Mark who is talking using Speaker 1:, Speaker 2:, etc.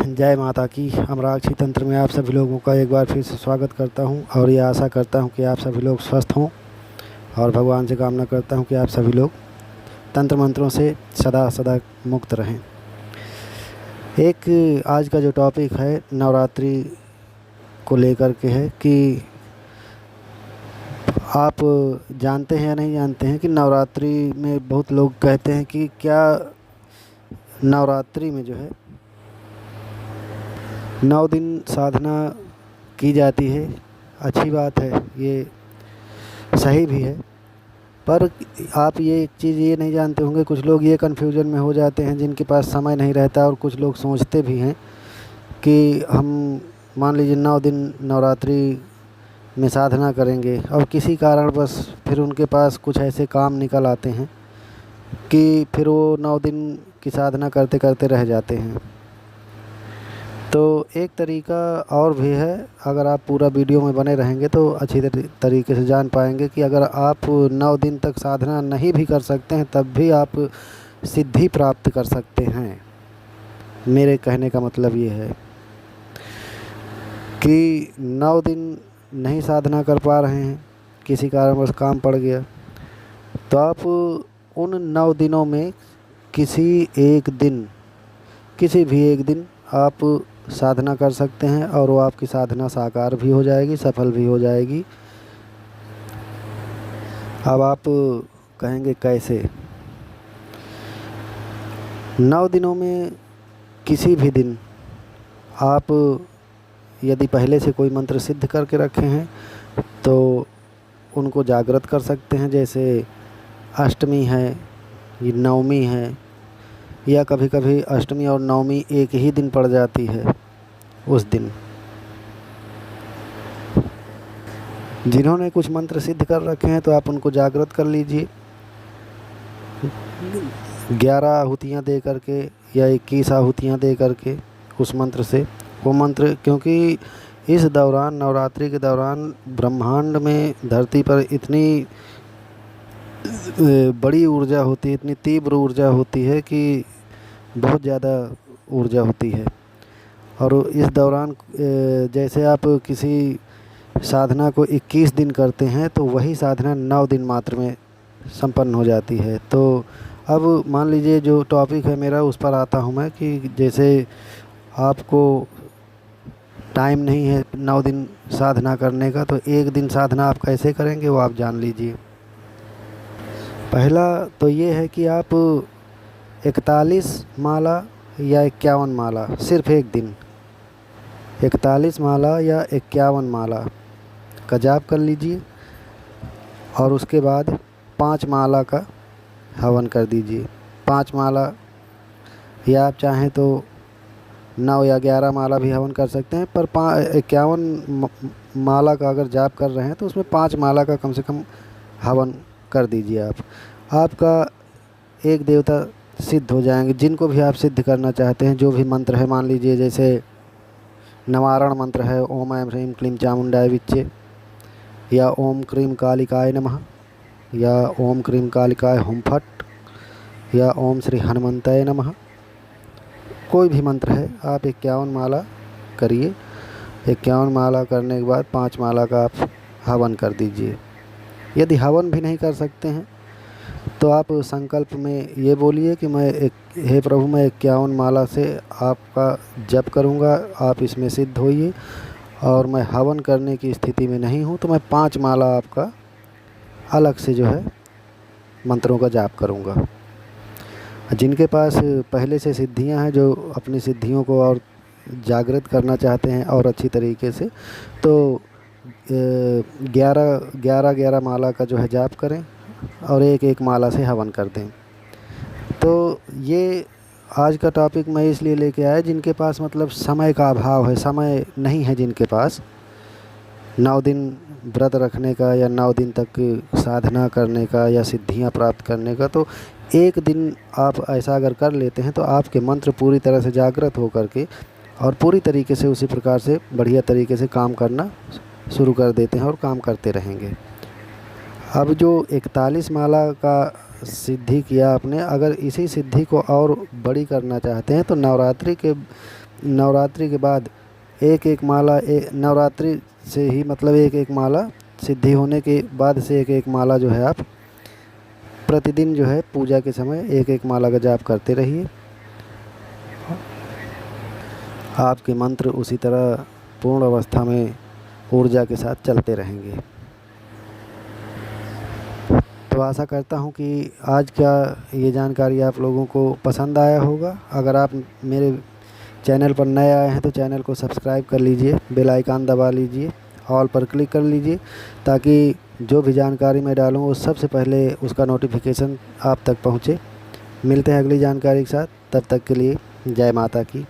Speaker 1: जय माता की। अमराक्षी तंत्र में आप सभी लोगों का एक बार फिर से स्वागत करता हूं और ये आशा करता हूं कि आप सभी लोग स्वस्थ हों और भगवान से कामना करता हूं कि आप सभी लोग तंत्र मंत्रों से सदा सदा मुक्त रहें। एक आज का जो टॉपिक है नवरात्रि को लेकर के है कि आप जानते हैं या नहीं जानते हैं कि नवरात्रि में बहुत लोग कहते हैं कि क्या नवरात्रि में जो है 9 दिन साधना की जाती है। अच्छी बात है, ये सही भी है, पर आप ये एक चीज़ ये नहीं जानते होंगे, कुछ लोग ये कन्फ्यूजन में हो जाते हैं जिनके पास समय नहीं रहता, और कुछ लोग सोचते भी हैं कि हम मान लीजिए 9 दिन नवरात्रि में साधना करेंगे और किसी कारण बस फिर उनके पास कुछ ऐसे काम निकल आते हैं कि फिर वो 9 दिन की साधना करते करते रह जाते हैं। तो एक तरीका और भी है, अगर आप पूरा वीडियो में बने रहेंगे तो अच्छी तरीके से जान पाएंगे कि अगर आप 9 दिन तक साधना नहीं भी कर सकते हैं तब भी आप सिद्धि प्राप्त कर सकते हैं। मेरे कहने का मतलब ये है कि 9 दिन नहीं साधना कर पा रहे हैं, किसी कारणवश काम पड़ गया, तो आप उन 9 दिनों में किसी भी एक दिन आप साधना कर सकते हैं और वो आपकी साधना साकार भी हो जाएगी, सफल भी हो जाएगी। अब आप कहेंगे कैसे? 9 दिनों में किसी भी दिन आप यदि पहले से कोई मंत्र सिद्ध करके रखे हैं तो उनको जागृत कर सकते हैं। जैसे अष्टमी है, ये नवमी है, या कभी कभी अष्टमी और नवमी एक ही दिन पड़ जाती है। उस दिन जिन्होंने कुछ मंत्र सिद्ध कर रखे हैं तो आप उनको जागृत कर लीजिए 11 आहुतियाँ दे करके या 21 आहुतियाँ दे करके उस मंत्र से। वो मंत्र, क्योंकि इस दौरान, नवरात्रि के दौरान ब्रह्मांड में, धरती पर इतनी बड़ी ऊर्जा होती है, इतनी तीव्र ऊर्जा होती है कि बहुत ज़्यादा ऊर्जा होती है। और इस दौरान जैसे आप किसी साधना को 21 दिन करते हैं तो वही साधना 9 दिन मात्र में संपन्न हो जाती है। तो अब मान लीजिए जो टॉपिक है मेरा, उस पर आता हूँ मैं कि जैसे आपको टाइम नहीं है 9 दिन साधना करने का, तो एक दिन साधना आप कैसे करेंगे वो आप जान लीजिए। पहला तो ये है कि आप 41 माला या 51 माला, सिर्फ एक दिन 41 माला या 51 माला का जाप कर लीजिए और उसके बाद 5 माला का हवन कर दीजिए। 5 माला, या आप चाहें तो 9 या 11 माला भी हवन कर सकते हैं, पर 51 माला का अगर जाप कर रहे हैं तो उसमें 5 माला का कम से कम हवन कर दीजिए। आपका एक देवता सिद्ध हो जाएंगे। जिनको भी आप सिद्ध करना चाहते हैं, जो भी मंत्र है, मान लीजिए जैसे नवारण मंत्र है, ओम ऐं ह्रीं क्लीं चामुंडाय विच्चे, या ओम क्रीं कालिकाय नमः, या ओम क्रीं कालिकाय हुम फट, या ओम श्री हनुमंताय नमः, कोई भी मंत्र है, आप 51 माला करिए। 51 माला करने के बाद 5 माला का आप हवन कर दीजिए। यदि हवन भी नहीं कर सकते हैं तो आप संकल्प में ये बोलिए कि हे प्रभु, मैं 51 माला से आपका जप करूँगा, आप इसमें सिद्ध होइए, और मैं हवन करने की स्थिति में नहीं हूँ तो मैं 5 माला आपका अलग से जो है मंत्रों का जाप करूँगा। जिनके पास पहले से सिद्धियाँ हैं, जो अपनी सिद्धियों को और जागृत करना चाहते हैं और अच्छी तरीके से, तो 11 माला का जो है जाप करें और एक माला से हवन कर दें। तो ये आज का टॉपिक मैं इसलिए लेके आया, जिनके पास मतलब समय का अभाव है, समय नहीं है जिनके पास 9 दिन व्रत रखने का या 9 दिन तक साधना करने का या सिद्धियां प्राप्त करने का, तो एक दिन आप ऐसा अगर कर लेते हैं तो आपके मंत्र पूरी तरह से जागृत हो करके और पूरी तरीके से उसी प्रकार से बढ़िया तरीके से काम करना शुरू कर देते हैं और काम करते रहेंगे। अब जो 41 माला का सिद्धि किया आपने, अगर इसी सिद्धि को और बड़ी करना चाहते हैं तो नवरात्रि के नवरात्रि के बाद एक एक माला नवरात्रि से ही मतलब एक एक माला सिद्धि होने के बाद से एक एक माला जो है आप प्रतिदिन जो है पूजा के समय एक एक माला का जाप करते रहिए। आपके मंत्र उसी तरह पूर्ण अवस्था में ऊर्जा के साथ चलते रहेंगे। तो आशा करता हूँ कि आज का ये जानकारी आप लोगों को पसंद आया होगा। अगर आप मेरे चैनल पर नए आए हैं तो चैनल को सब्सक्राइब कर लीजिए, बेल आइकन दबा लीजिए, ऑल पर क्लिक कर लीजिए, ताकि जो भी जानकारी मैं डालूँ वो सबसे पहले उसका नोटिफिकेशन आप तक पहुँचे। मिलते हैं अगली जानकारी के साथ, तब तक के लिए जय माता की।